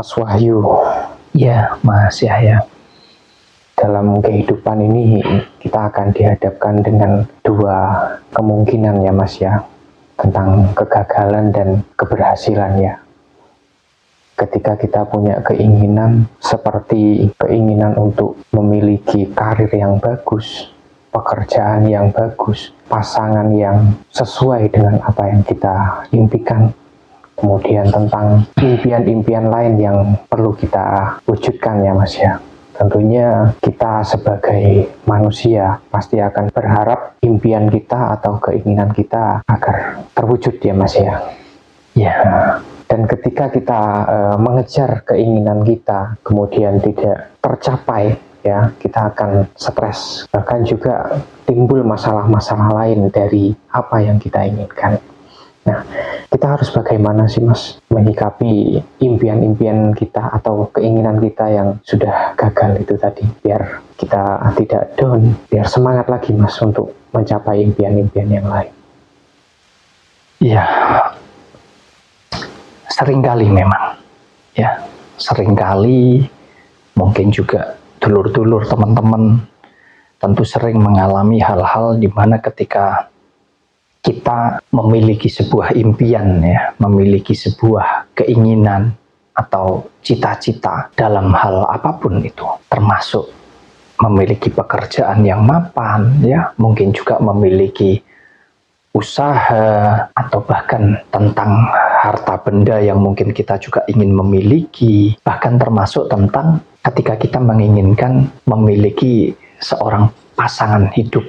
Mas Wahyu. Ya, Mas Yahya. Dalam kehidupan ini kita akan dihadapkan dengan dua kemungkinan ya Mas ya, tentang kegagalan dan keberhasilan ya. Ketika kita punya keinginan seperti keinginan untuk memiliki karir yang bagus, pekerjaan yang bagus, pasangan yang sesuai dengan apa yang kita impikan, kemudian tentang impian-impian lain yang perlu kita wujudkan ya Mas ya. Tentunya kita sebagai manusia pasti akan berharap impian kita atau keinginan kita agar terwujud ya Mas ya. Ya. Dan ketika kita mengejar keinginan kita kemudian tidak tercapai ya, kita akan stres, bahkan juga timbul masalah-masalah lain dari apa yang kita inginkan. Nah, kita harus bagaimana sih Mas menyikapi impian-impian kita atau keinginan kita yang sudah gagal itu tadi, biar kita tidak down, biar semangat lagi Mas untuk mencapai impian-impian yang lain. Ya, seringkali memang ya, seringkali mungkin juga dulur-dulur teman-teman tentu sering mengalami hal-hal di mana ketika kita memiliki sebuah impian ya, memiliki sebuah keinginan atau cita-cita dalam hal apapun itu, termasuk memiliki pekerjaan yang mapan ya, mungkin juga memiliki usaha atau bahkan tentang harta benda yang mungkin kita juga ingin memiliki, bahkan termasuk tentang ketika kita menginginkan memiliki seorang pasangan hidup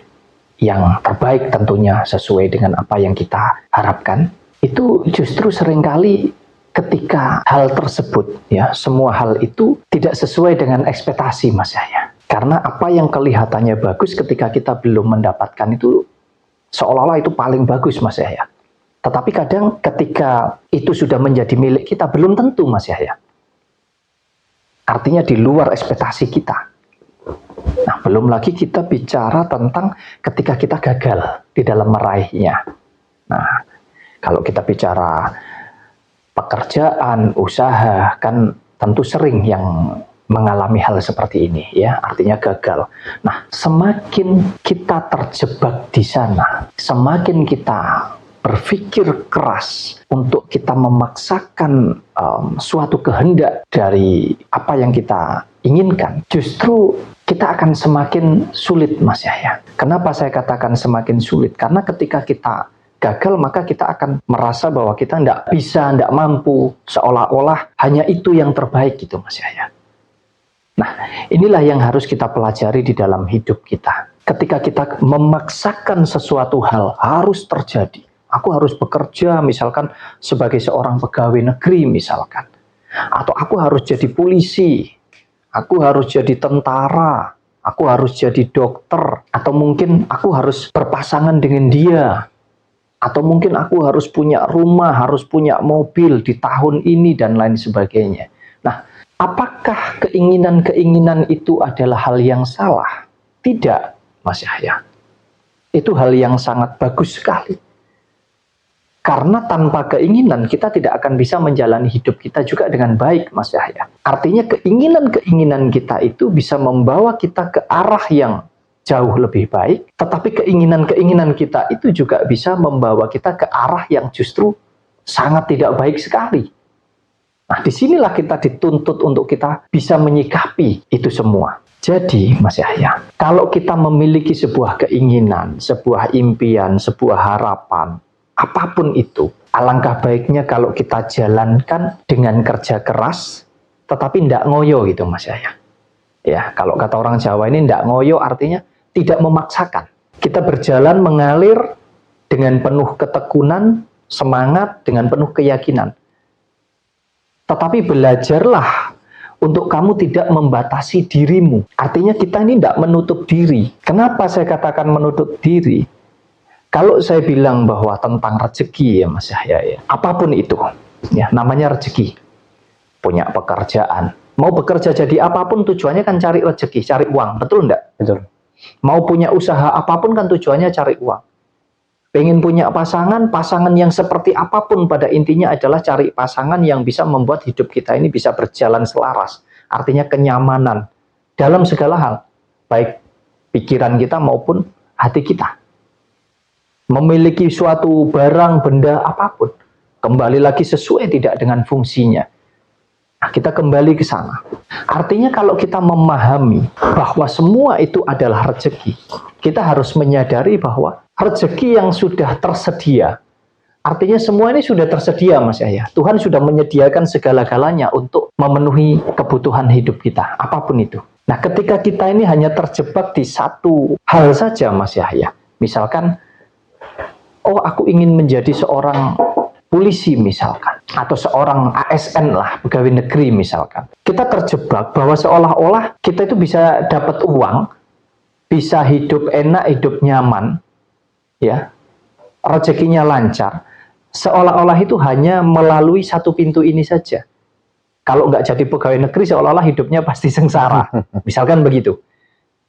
yang terbaik tentunya sesuai dengan apa yang kita harapkan, itu justru seringkali ketika hal tersebut ya, semua hal itu tidak sesuai dengan ekspektasi Mas Yahya. Karena apa yang kelihatannya bagus ketika kita belum mendapatkan itu seolah-olah itu paling bagus Mas Yahya. Tetapi kadang ketika itu sudah menjadi milik kita belum tentu Mas Yahya. Artinya di luar ekspektasi kita. Nah, belum lagi kita bicara tentang ketika kita gagal di dalam meraihnya. Nah, kalau kita bicara pekerjaan, usaha, kan tentu sering yang mengalami hal seperti ini ya, artinya gagal. Nah, semakin kita terjebak di sana, semakin kita berpikir keras untuk kita memaksakan suatu kehendak dari apa yang kita inginkan, justru kita akan semakin sulit Mas Yahya. Kenapa saya katakan semakin sulit? Karena ketika kita gagal, maka kita akan merasa bahwa kita tidak bisa, tidak mampu, seolah-olah hanya itu yang terbaik gitu Mas Yahya. Nah, inilah yang harus kita pelajari di dalam hidup kita. Ketika kita memaksakan sesuatu hal harus terjadi. Aku harus bekerja misalkan sebagai seorang pegawai negeri misalkan. Atau aku harus jadi polisi. Aku harus jadi tentara. Aku harus jadi dokter. Atau mungkin aku harus berpasangan dengan dia. Atau mungkin aku harus punya rumah, harus punya mobil di tahun ini dan lain sebagainya. Nah, apakah keinginan-keinginan itu adalah hal yang salah? Tidak, Mas Yahya. Itu hal yang sangat bagus sekali. Karena tanpa keinginan kita tidak akan bisa menjalani hidup kita juga dengan baik, Mas Yahya. Artinya keinginan-keinginan kita itu bisa membawa kita ke arah yang jauh lebih baik, tetapi keinginan-keinginan kita itu juga bisa membawa kita ke arah yang justru sangat tidak baik sekali. Nah, disinilah kita dituntut untuk kita bisa menyikapi itu semua. Jadi, Mas Yahya, kalau kita memiliki sebuah keinginan, sebuah impian, sebuah harapan, apapun itu, alangkah baiknya kalau kita jalankan dengan kerja keras, tetapi tidak ngoyo gitu Mas Yahya. Ya, kalau kata orang Jawa ini tidak ngoyo artinya tidak memaksakan. Kita berjalan mengalir dengan penuh ketekunan, semangat, dengan penuh keyakinan. Tetapi belajarlah untuk kamu tidak membatasi dirimu. Artinya kita ini tidak menutup diri. Kenapa saya katakan menutup diri? Kalau saya bilang bahwa tentang rezeki ya Mas Yahya ya, apapun itu ya namanya rezeki. Punya pekerjaan, mau bekerja jadi apapun tujuannya kan cari rezeki, cari uang, betul enggak? Betul. Mau punya usaha apapun kan tujuannya cari uang. Pengen punya pasangan, pasangan yang seperti apapun pada intinya adalah cari pasangan yang bisa membuat hidup kita ini bisa berjalan selaras. Artinya kenyamanan dalam segala hal, baik pikiran kita maupun hati kita. Memiliki suatu barang, benda, apapun. Kembali lagi sesuai tidak dengan fungsinya. Nah, kita kembali ke sana. Artinya kalau kita memahami bahwa semua itu adalah rezeki, kita harus menyadari bahwa rezeki yang sudah tersedia, artinya semua ini sudah tersedia, Mas Yahya. Tuhan sudah menyediakan segala-galanya untuk memenuhi kebutuhan hidup kita, apapun itu. Nah, ketika kita ini hanya terjebak di satu hal saja, Mas Yahya. Misalkan, oh aku ingin menjadi seorang polisi misalkan, atau seorang ASN lah, pegawai negeri misalkan. Kita terjebak bahwa seolah-olah kita itu bisa dapat uang, bisa hidup enak, hidup nyaman, ya, rezekinya lancar, seolah-olah itu hanya melalui satu pintu ini saja. Kalau nggak jadi pegawai negeri, seolah-olah hidupnya pasti sengsara, misalkan begitu.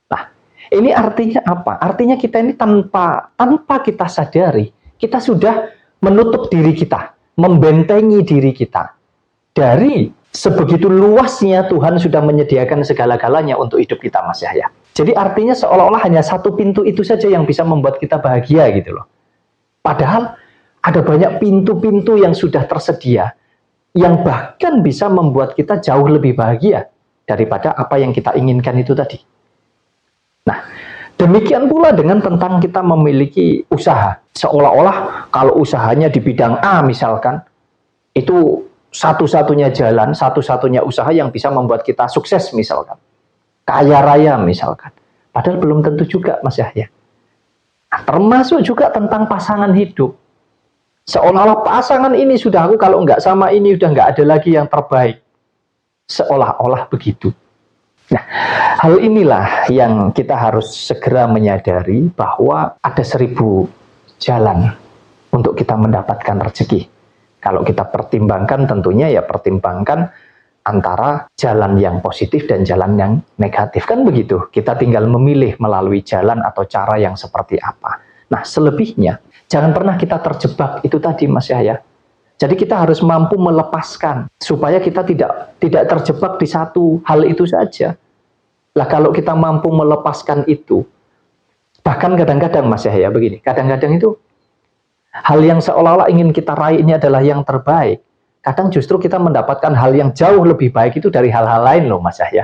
Nah, ini artinya apa? Artinya kita ini tanpa kita sadari, kita sudah menutup diri kita, membentengi diri kita dari sebegitu luasnya Tuhan sudah menyediakan segala-galanya untuk hidup kita, Mas Yahya. Jadi artinya seolah-olah hanya satu pintu itu saja yang bisa membuat kita bahagia gitu loh. Padahal ada banyak pintu-pintu yang sudah tersedia, yang bahkan bisa membuat kita jauh lebih bahagia daripada apa yang kita inginkan itu tadi. Nah, demikian pula dengan tentang kita memiliki usaha. Seolah-olah kalau usahanya di bidang A misalkan, itu satu-satunya jalan, satu-satunya usaha yang bisa membuat kita sukses misalkan. Kaya raya misalkan. Padahal belum tentu juga, Mas Yahya. Nah, termasuk juga tentang pasangan hidup. Seolah-olah pasangan ini sudah aku, kalau nggak sama ini udah nggak ada lagi yang terbaik. Seolah-olah begitu. Nah, hal inilah yang kita harus segera menyadari bahwa ada 1000 jalan untuk kita mendapatkan rezeki. Kalau kita pertimbangkan tentunya ya pertimbangkan antara jalan yang positif dan jalan yang negatif. Kan begitu, kita tinggal memilih melalui jalan atau cara yang seperti apa. Nah, selebihnya, jangan pernah kita terjebak itu tadi, Mas Yahya. Jadi kita harus mampu melepaskan, supaya kita tidak terjebak di satu hal itu saja. Lah kalau kita mampu melepaskan itu, bahkan kadang-kadang Mas Yahya begini, kadang-kadang itu hal yang seolah-olah ingin kita raih ini adalah yang terbaik. Kadang justru kita mendapatkan hal yang jauh lebih baik itu dari hal-hal lain loh, Mas Yahya.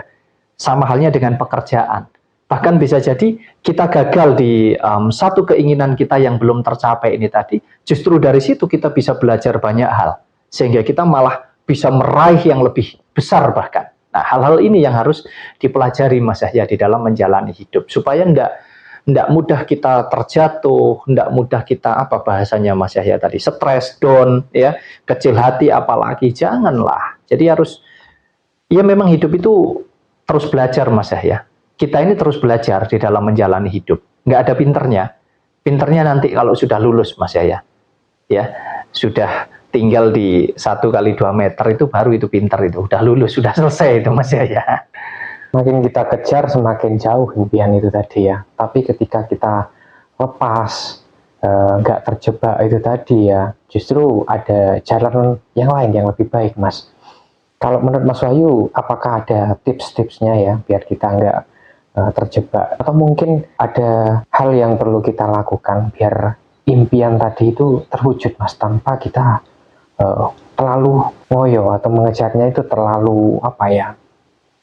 Sama halnya dengan pekerjaan. Bahkan bisa jadi kita gagal di satu keinginan kita yang belum tercapai ini tadi. Justru dari situ kita bisa belajar banyak hal. Sehingga kita malah bisa meraih yang lebih besar bahkan. Nah, hal-hal ini yang harus dipelajari, Mas Yahya, di dalam menjalani hidup. Supaya enggak mudah kita terjatuh, enggak mudah kita, apa bahasanya Mas Yahya tadi, stres, down, ya, kecil hati apalagi, janganlah. Jadi harus, ya memang hidup itu terus belajar, Mas Yahya. Kita ini terus belajar di dalam menjalani hidup. Enggak ada pinternya. Pinternya nanti kalau sudah lulus, Mas Yahya. Ya, sudah tinggal di 1x2 meter itu baru itu pinter itu. Udah lulus, sudah selesai itu, Mas Yahya. Makin kita kejar semakin jauh impian itu tadi ya. Tapi ketika kita lepas, nggak terjebak itu tadi ya, justru ada jalan yang lain yang lebih baik, Mas. Kalau menurut Mas Wahyu, apakah ada tips-tipsnya ya biar kita nggak terjebak? Atau mungkin ada hal yang perlu kita lakukan biar impian tadi itu terwujud, Mas, tanpa kita terlalu ngoyo atau mengejarnya itu terlalu apa ya?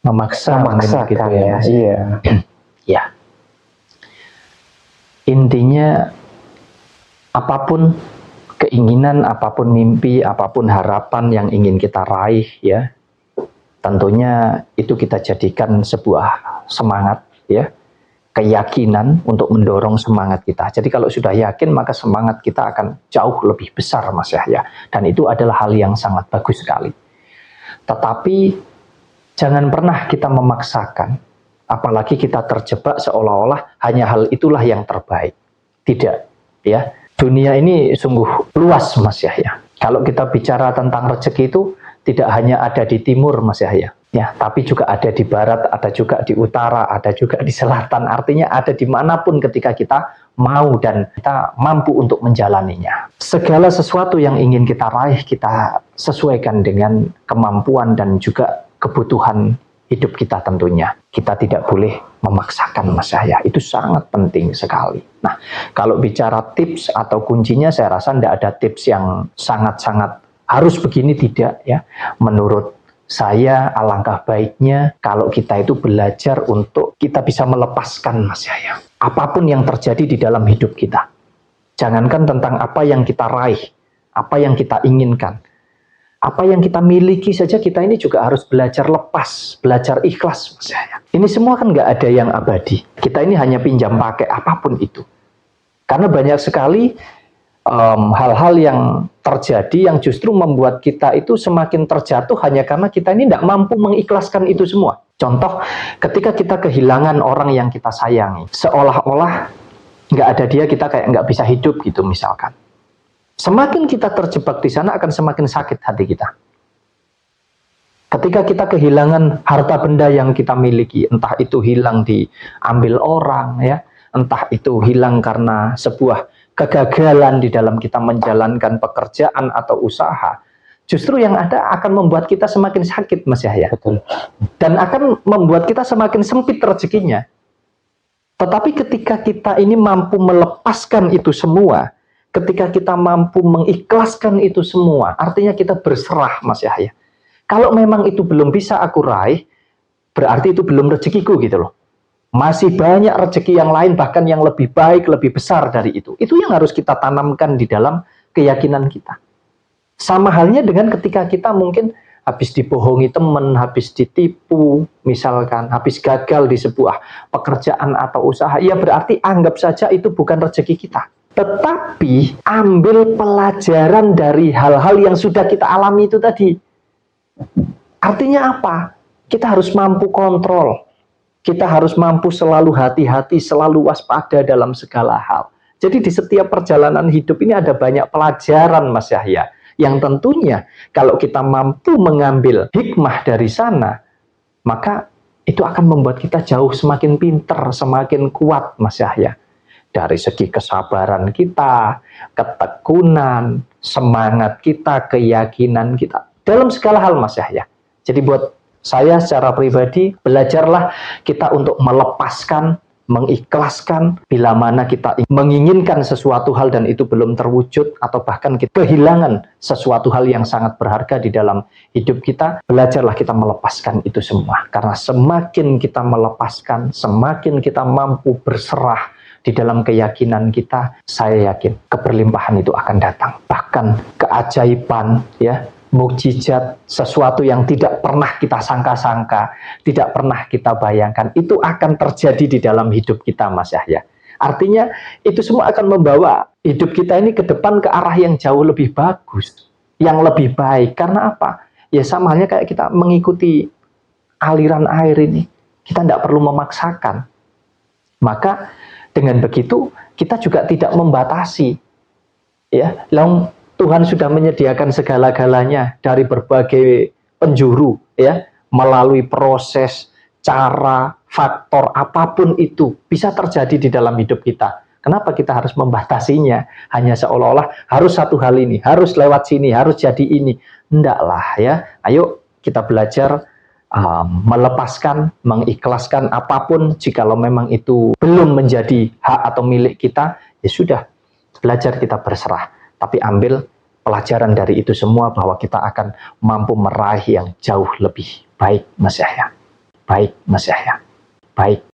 Memaksakan gitu ya. Iya. Ya. Intinya apapun keinginan, apapun mimpi, apapun harapan yang ingin kita raih ya, tentunya itu kita jadikan sebuah semangat ya, keyakinan untuk mendorong semangat kita. Jadi kalau sudah yakin maka semangat kita akan jauh lebih besar, Mas Yahya. Dan itu adalah hal yang sangat bagus sekali. Tetapi jangan pernah kita memaksakan, apalagi kita terjebak seolah-olah hanya hal itulah yang terbaik. Tidak, ya. Dunia ini sungguh luas, Mas Yahya. Kalau kita bicara tentang rezeki itu, tidak hanya ada di timur Mas Yahya, ya, tapi juga ada di barat, ada juga di utara, ada juga di selatan. Artinya ada dimanapun ketika kita mau dan kita mampu untuk menjalaninya. Segala sesuatu yang ingin kita raih, kita sesuaikan dengan kemampuan dan juga kebutuhan hidup kita tentunya. Kita tidak boleh memaksakan Mas Yahya. Itu sangat penting sekali. Nah, kalau bicara tips atau kuncinya, saya rasa tidak ada tips yang sangat-sangat harus begini, tidak ya. Menurut saya alangkah baiknya kalau kita itu belajar untuk kita bisa melepaskan Mas Yahya. Apapun yang terjadi di dalam hidup kita. Jangankan tentang apa yang kita raih, apa yang kita inginkan. Apa yang kita miliki saja kita ini juga harus belajar lepas, belajar ikhlas Mas Yahya. Ini semua kan nggak ada yang abadi. Kita ini hanya pinjam pakai apapun itu. Karena banyak sekali hal-hal yang terjadi yang justru membuat kita itu semakin terjatuh hanya karena kita ini tidak mampu mengikhlaskan itu semua. Contoh, ketika kita kehilangan orang yang kita sayangi, seolah-olah nggak ada dia, kita kayak nggak bisa hidup gitu misalkan. Semakin kita terjebak di sana akan semakin sakit hati kita. Ketika kita kehilangan harta benda yang kita miliki, entah itu hilang diambil orang, ya, entah itu hilang karena sebuah kegagalan di dalam kita menjalankan pekerjaan atau usaha, justru yang ada akan membuat kita semakin sakit Mas Yahya. Betul. Dan akan membuat kita semakin sempit rezekinya. Tetapi ketika kita ini mampu melepaskan itu semua, ketika kita mampu mengikhlaskan itu semua, artinya kita berserah Mas Yahya. Kalau memang itu belum bisa aku raih, berarti itu belum rezekiku gitu loh. Masih banyak rezeki yang lain, bahkan yang lebih baik, lebih besar dari itu. Itu yang harus kita tanamkan di dalam keyakinan kita. Sama halnya dengan ketika kita mungkin habis dibohongi teman, habis ditipu, misalkan, habis gagal di sebuah pekerjaan atau usaha, ya berarti anggap saja itu bukan rezeki kita. Tetapi ambil pelajaran dari hal-hal yang sudah kita alami itu tadi. Artinya apa? Kita harus mampu kontrol. Kita harus mampu selalu hati-hati, selalu waspada dalam segala hal. Jadi di setiap perjalanan hidup ini ada banyak pelajaran Mas Yahya. Yang tentunya kalau kita mampu mengambil hikmah dari sana, maka itu akan membuat kita jauh semakin pintar, semakin kuat Mas Yahya. Dari segi kesabaran kita, ketekunan, semangat kita, keyakinan kita. Dalam segala hal Mas Yahya. Jadi buat saya secara pribadi, belajarlah kita untuk melepaskan, mengikhlaskan bila mana kita menginginkan sesuatu hal dan itu belum terwujud, atau bahkan kita kehilangan sesuatu hal yang sangat berharga di dalam hidup kita. Belajarlah kita melepaskan itu semua. Karena semakin kita melepaskan, semakin kita mampu berserah di dalam keyakinan kita, saya yakin keberlimpahan itu akan datang. Bahkan keajaiban, ya, mukjizat, sesuatu yang tidak pernah kita sangka-sangka, tidak pernah kita bayangkan, itu akan terjadi di dalam hidup kita Mas Yahya. Artinya itu semua akan membawa hidup kita ini ke depan ke arah yang jauh lebih bagus, yang lebih baik. Karena apa? Ya sama halnya kayak kita mengikuti aliran air ini, kita tidak perlu memaksakan. Maka dengan begitu kita juga tidak membatasi, ya. Tuhan sudah menyediakan segala-galanya dari berbagai penjuru, ya, melalui proses, cara, faktor apapun itu bisa terjadi di dalam hidup kita. Kenapa kita harus membatasinya? Hanya seolah-olah harus satu hal ini, harus lewat sini, harus jadi ini. Enggaklah, ya. Ayo kita belajar melepaskan, mengikhlaskan apapun. Jikalau memang itu belum menjadi hak atau milik kita, ya sudah, belajar kita berserah. Tapi ambil pelajaran dari itu semua bahwa kita akan mampu meraih yang jauh lebih baik Mas Yahya. Baik Mas Yahya. Baik.